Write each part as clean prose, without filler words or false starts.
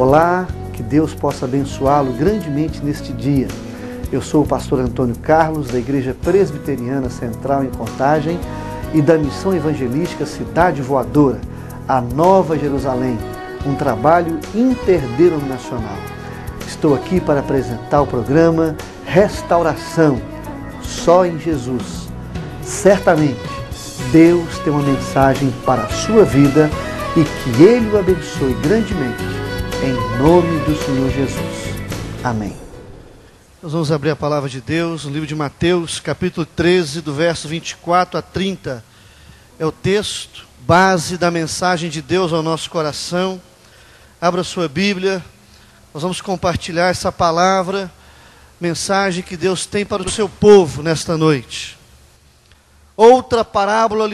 Olá, que Deus possa abençoá-lo grandemente neste dia. Eu sou o pastor Antônio Carlos, da Igreja Presbiteriana Central em Contagem e da Missão Evangelística Cidade Voadora, a Nova Jerusalém, um trabalho interdenominacional. Estou aqui para apresentar o programa Restauração, só em Jesus. Certamente, Deus tem uma mensagem para a sua vida e que Ele o abençoe grandemente, em nome do Senhor Jesus. Amém. Nós vamos abrir a palavra de Deus no livro de Mateus, capítulo 13, do verso 24 a 30. É o texto base da mensagem de Deus ao nosso coração. Abra sua Bíblia, nós vamos compartilhar essa palavra, mensagem que Deus tem para o seu povo nesta noite. Outra parábola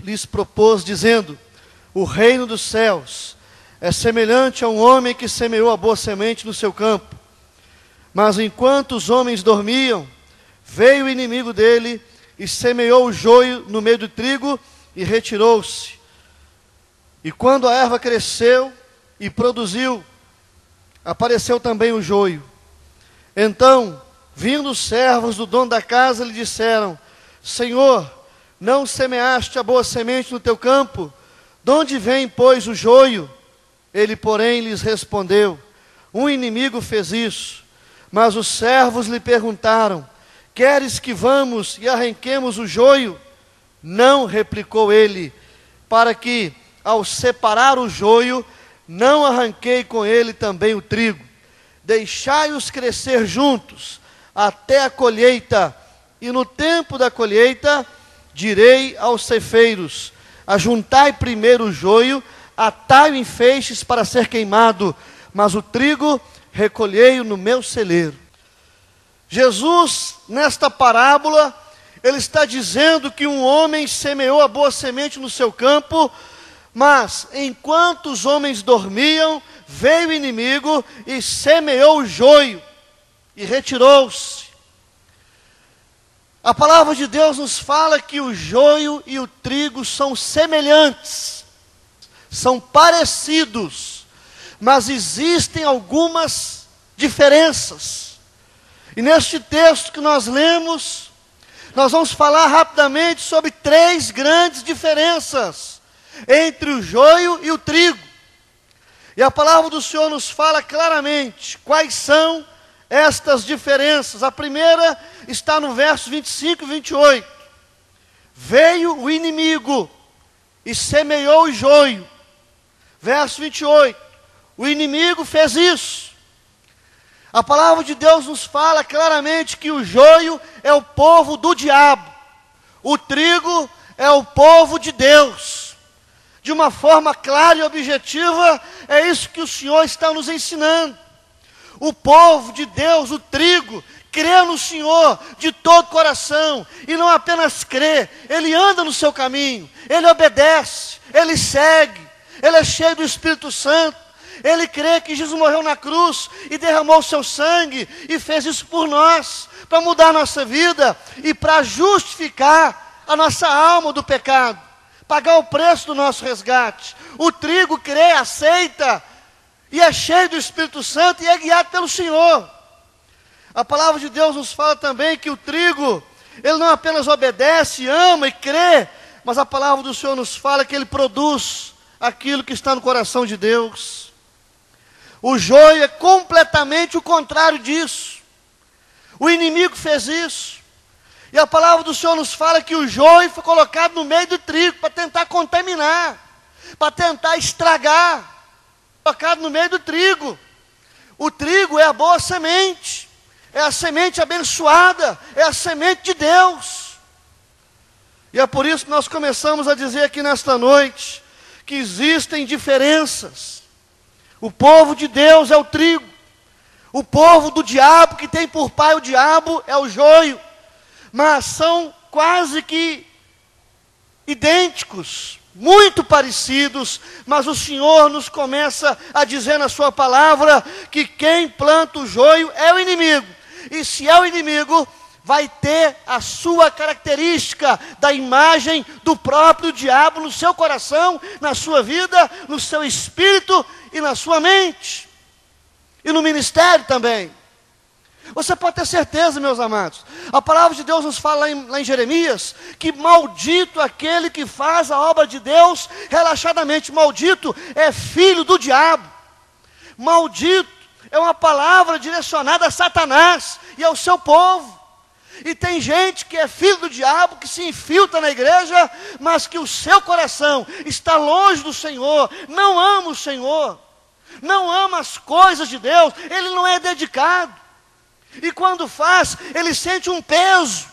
lhes propôs, dizendo: o reino dos céus é semelhante a um homem que semeou a boa semente no seu campo. Mas enquanto os homens dormiam, veio o inimigo dele e semeou o joio no meio do trigo e retirou-se. E quando a erva cresceu e produziu, apareceu também o joio. Então, vindo os servos do dono da casa, lhe disseram: Senhor, não semeaste a boa semente no teu campo? De onde vem, pois, o joio? Ele, porém, lhes respondeu: um inimigo fez isso. Mas os servos lhe perguntaram: queres que vamos e arranquemos o joio? Não, replicou ele, para que, ao separar o joio, não arranquei com ele também o trigo. Deixai-os crescer juntos, até a colheita, e no tempo da colheita, direi aos ceifeiros: ajuntai primeiro o joio, atai-o em feixes para ser queimado, mas o trigo recolhei-o no meu celeiro. Jesus, nesta parábola, ele está dizendo que um homem semeou a boa semente no seu campo, mas enquanto os homens dormiam, veio o inimigo e semeou o joio e retirou-se. A palavra de Deus nos fala que o joio e o trigo são semelhantes, são parecidos, mas existem algumas diferenças. E neste texto que nós lemos, nós vamos falar rapidamente sobre 3 grandes diferenças entre o joio e o trigo. E a palavra do Senhor nos fala claramente quais são estas diferenças. A primeira está no verso 25 e 28. Veio o inimigo e semeou o joio. Verso 28. O inimigo fez isso. A palavra de Deus nos fala claramente que o joio é o povo do diabo. O trigo é o povo de Deus. De uma forma clara e objetiva, é isso que o Senhor está nos ensinando. O povo de Deus, o trigo, crê no Senhor de todo o coração, e não apenas crê, ele anda no seu caminho, ele obedece, ele segue, ele é cheio do Espírito Santo, ele crê que Jesus morreu na cruz e derramou o seu sangue, e fez isso por nós, para mudar a nossa vida, e para justificar a nossa alma do pecado, pagar o preço do nosso resgate. O trigo crê, aceita, e é cheio do Espírito Santo e é guiado pelo Senhor. A palavra de Deus nos fala também que o trigo, ele não apenas obedece, ama e crê, mas a palavra do Senhor nos fala que ele produz aquilo que está no coração de Deus. O joio é completamente o contrário disso. O inimigo fez isso. E a palavra do Senhor nos fala que o joio foi colocado no meio do trigo para tentar contaminar, para tentar estragar. Colocado no meio do trigo. O trigo é a boa semente, é a semente abençoada, é a semente de Deus. E é por isso que nós começamos a dizer aqui nesta noite que existem diferenças. O povo de Deus é o trigo, o povo do diabo, que tem por pai o diabo, é o joio, mas são quase que idênticos, muito parecidos, mas o Senhor nos começa a dizer na sua palavra que quem planta o joio é o inimigo, e se é o inimigo, vai ter a sua característica da imagem do próprio diabo no seu coração, na sua vida, no seu espírito e na sua mente. e no ministério também. Você pode ter certeza, meus amados. A palavra de Deus nos fala lá em Jeremias, que maldito aquele que faz a obra de Deus relaxadamente. Maldito é filho do diabo. Maldito é uma palavra direcionada a Satanás e ao seu povo. E tem gente que é filho do diabo, que se infiltra na igreja, mas que o seu coração está longe do Senhor, não ama o Senhor, não ama as coisas de Deus, ele não é dedicado. E quando faz, ele sente um peso,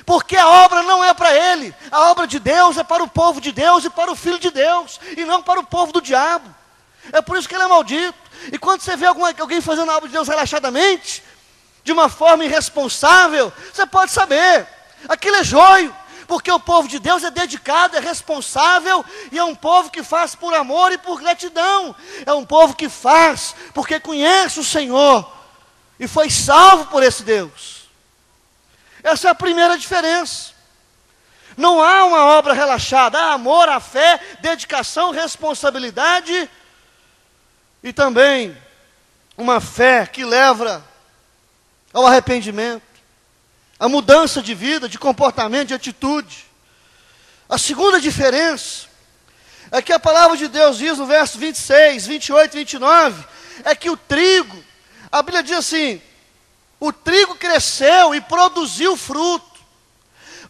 porque a obra não é para ele, a obra de Deus é para o povo de Deus e para o filho de Deus, e não para o povo do diabo. É por isso que ele é maldito. E quando você vê alguém fazendo a obra de Deus relaxadamente, de uma forma irresponsável, você pode saber, aquilo é joio, porque o povo de Deus é dedicado, é responsável, e é um povo que faz por amor e por gratidão, é um povo que faz porque conhece o Senhor, e foi salvo por esse Deus. Essa é a primeira diferença. Não há uma obra relaxada, há amor, há fé, dedicação, responsabilidade, e também uma fé que leva ao arrependimento, a mudança de vida, de comportamento, de atitude. A segunda diferença é que a palavra de Deus diz no verso 26, 28 e 29, é que o trigo, a Bíblia diz assim, o trigo cresceu e produziu fruto,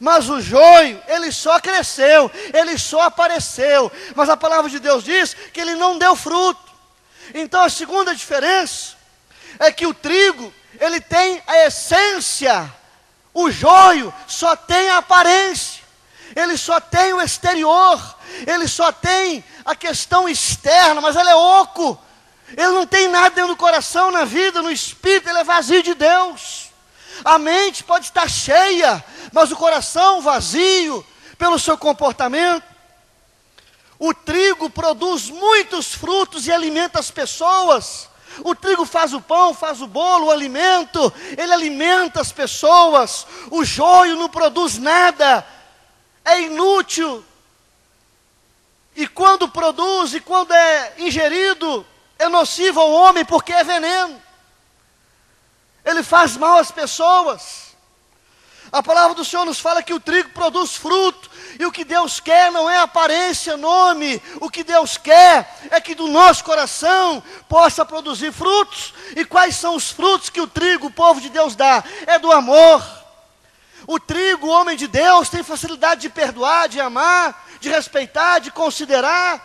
mas o joio, ele só cresceu, ele só apareceu, mas a palavra de Deus diz que ele não deu fruto. Então a segunda diferença é que o trigo, ele tem a essência, o joio só tem a aparência, ele só tem o exterior, ele só tem a questão externa, mas ele é oco, ele não tem nada dentro do coração, na vida, no espírito, ele é vazio de Deus. A mente pode estar cheia, mas o coração vazio pelo seu comportamento. O trigo produz muitos frutos e alimenta as pessoas. O trigo faz o pão, faz o bolo, o alimento, ele alimenta as pessoas. O joio não produz nada, é inútil. E quando produz e quando é ingerido, é nocivo ao homem porque é veneno. Ele faz mal às pessoas. A palavra do Senhor nos fala que o trigo produz fruto, e o que Deus quer não é aparência, nome, o que Deus quer é que do nosso coração possa produzir frutos. E quais são os frutos que o trigo, o povo de Deus dá? É do amor. O trigo, o homem de Deus, tem facilidade de perdoar, de amar, de respeitar, de considerar.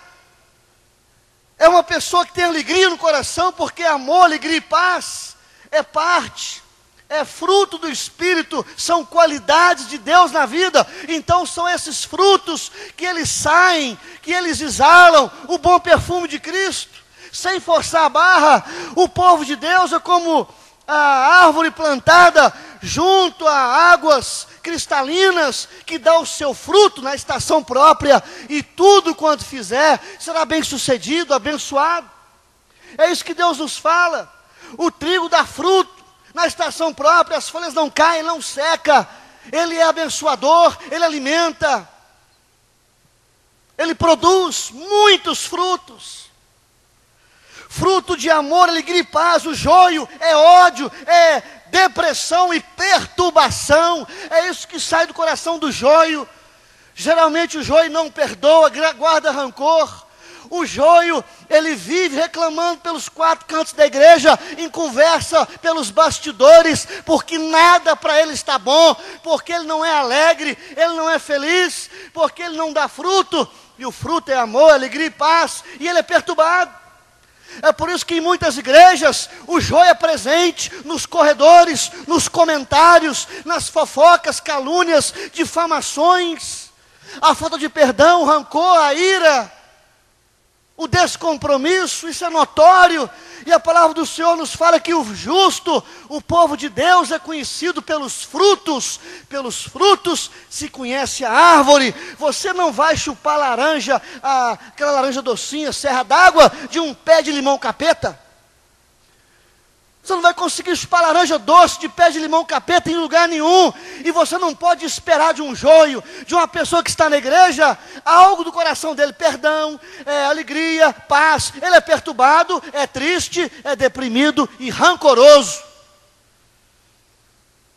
É uma pessoa que tem alegria no coração, porque amor, alegria e paz é parte, é fruto do Espírito, são qualidades de Deus na vida. Então são esses frutos que eles saem, que eles exalam o bom perfume de Cristo, sem forçar a barra. O povo de Deus é como a árvore plantada junto a águas cristalinas, que dá o seu fruto na estação própria, e tudo quanto fizer será bem sucedido, abençoado. É isso que Deus nos fala. O trigo dá fruto na estação própria, as folhas não caem, não seca, ele é abençoador, ele alimenta, ele produz muitos frutos, fruto de amor, alegria e paz. O joio é ódio, é depressão e perturbação, é isso que sai do coração do joio. Geralmente o joio não perdoa, guarda rancor. O joio, ele vive reclamando pelos quatro cantos da igreja, em conversa pelos bastidores, porque nada para ele está bom, porque ele não é alegre, ele não é feliz, porque ele não dá fruto, e o fruto é amor, alegria e paz, e ele é perturbado. É por isso que em muitas igrejas o joio é presente nos corredores, nos comentários, nas fofocas, calúnias, difamações, a falta de perdão, o rancor, a ira, o descompromisso, isso é notório. E a palavra do Senhor nos fala que o justo, o povo de Deus, é conhecido pelos frutos. Pelos frutos se conhece a árvore. Você não vai chupar laranja, aquela laranja docinha, serra d'água, de um pé de limão capeta. Você não vai conseguir chupar laranja doce de pé de limão capeta em lugar nenhum. E você não pode esperar de um joio, de uma pessoa que está na igreja, algo do coração dele, perdão, alegria, paz. Ele é perturbado, é triste, é deprimido e rancoroso.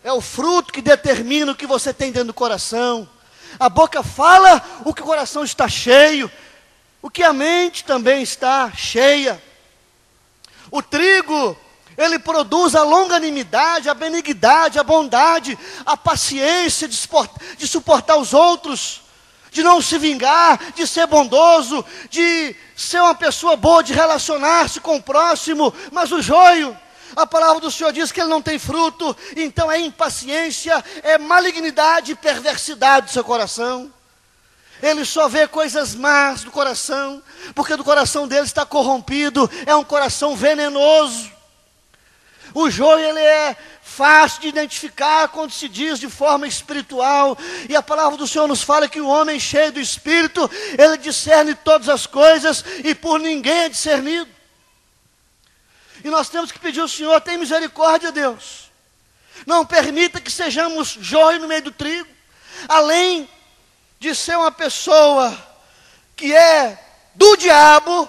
É o fruto que determina o que você tem dentro do coração. A boca fala o que o coração está cheio, o que a mente também está cheia. O trigo, ele produz a longanimidade, a benignidade, a bondade, a paciência de suportar os outros, de não se vingar, de ser bondoso, de ser uma pessoa boa, de relacionar-se com o próximo. Mas o joio, a palavra do Senhor diz que ele não tem fruto, então é impaciência, é malignidade e perversidade do seu coração. Ele só vê coisas más do coração, porque do coração dele está corrompido, é um coração venenoso. O joio, ele é fácil de identificar quando se diz de forma espiritual, e a palavra do Senhor nos fala que o homem cheio do Espírito, ele discerne todas as coisas, e por ninguém é discernido. E nós temos que pedir ao Senhor, tem misericórdia, Deus. Não permita que sejamos joio no meio do trigo. Além de ser uma pessoa que é do diabo,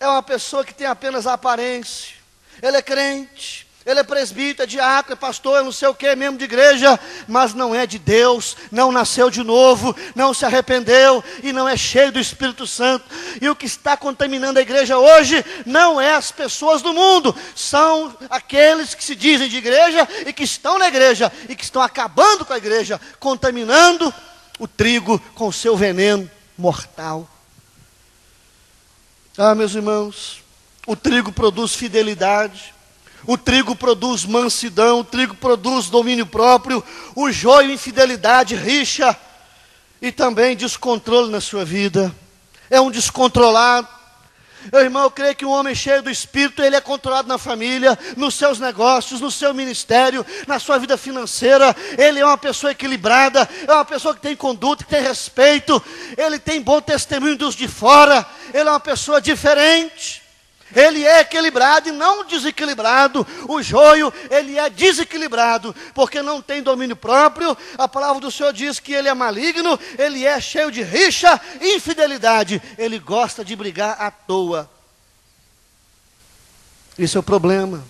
é uma pessoa que tem apenas a aparência. Ele é crente, ele é presbítero, é diácono, é pastor, é não sei o que, membro de igreja, mas não é de Deus, não nasceu de novo, não se arrependeu e não é cheio do Espírito Santo. E o que está contaminando a igreja hoje não é as pessoas do mundo, são aqueles que se dizem de igreja e que estão na igreja e que estão acabando com a igreja, contaminando o trigo com o seu veneno mortal. Ah, meus irmãos, o trigo produz fidelidade, o trigo produz mansidão, o trigo produz domínio próprio, o joio, infidelidade, rixa e também descontrole na sua vida. É um descontrolado. Meu irmão, eu creio que um homem cheio do Espírito, ele é controlado na família, nos seus negócios, no seu ministério, na sua vida financeira. Ele é uma pessoa equilibrada, é uma pessoa que tem conduta, que tem respeito, ele tem bom testemunho dos de fora, ele é uma pessoa diferente. Ele é equilibrado e não desequilibrado. O joio, ele é desequilibrado, porque não tem domínio próprio. A palavra do Senhor diz que ele é maligno, ele é cheio de rixa e infidelidade. Ele gosta de brigar à toa. Esse é o problema.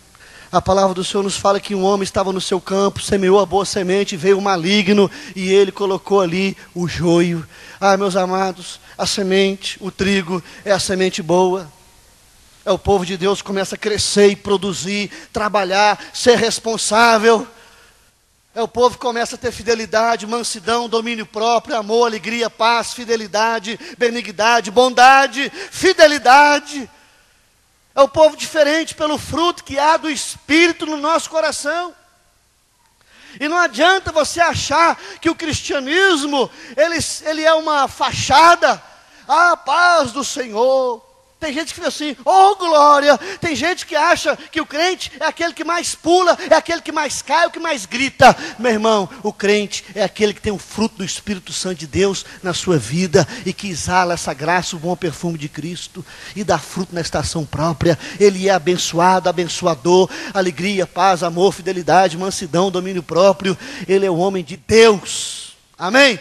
A palavra do Senhor nos fala que um homem estava no seu campo, semeou a boa semente, veio o maligno e ele colocou ali o joio. Ah, meus amados, a semente, o trigo, é a semente boa. É o povo de Deus que começa a crescer e produzir, trabalhar, ser responsável. É o povo que começa a ter fidelidade, mansidão, domínio próprio, amor, alegria, paz, fidelidade, benignidade, bondade, fidelidade. É o povo diferente pelo fruto que há do Espírito no nosso coração. E não adianta você achar que o cristianismo, ele é uma fachada. Ah, paz do Senhor. Tem gente que fica assim, oh glória. Tem gente que acha que o crente é aquele que mais pula, é aquele que mais cai, o que mais grita. Meu irmão, o crente é aquele que tem o fruto do Espírito Santo de Deus na sua vida e que exala essa graça, o bom perfume de Cristo e dá fruto na estação própria. Ele é abençoado, abençoador, alegria, paz, amor, fidelidade, mansidão, domínio próprio. Ele é o homem de Deus. Amém?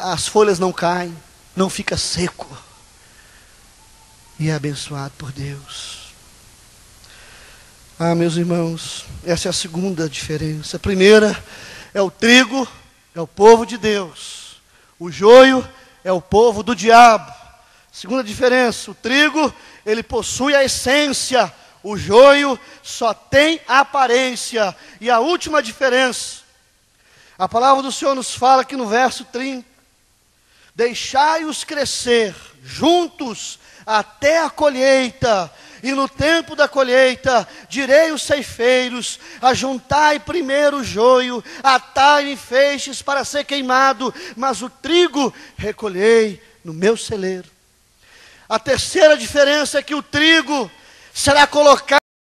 As folhas não caem, não fica seco. E é abençoado por Deus. Ah, meus irmãos, essa é a segunda diferença. A primeira é o trigo, é o povo de Deus. O joio é o povo do diabo. Segunda diferença, o trigo, ele possui a essência. O joio só tem a aparência. E a última diferença, a palavra do Senhor nos fala aqui no verso 30. Deixai-os crescer juntos até a colheita, e no tempo da colheita, direi aos ceifeiros, ajuntai primeiro o joio, atai em feixes para ser queimado, mas o trigo recolhei no meu celeiro. A terceira diferença é que o trigo será colocado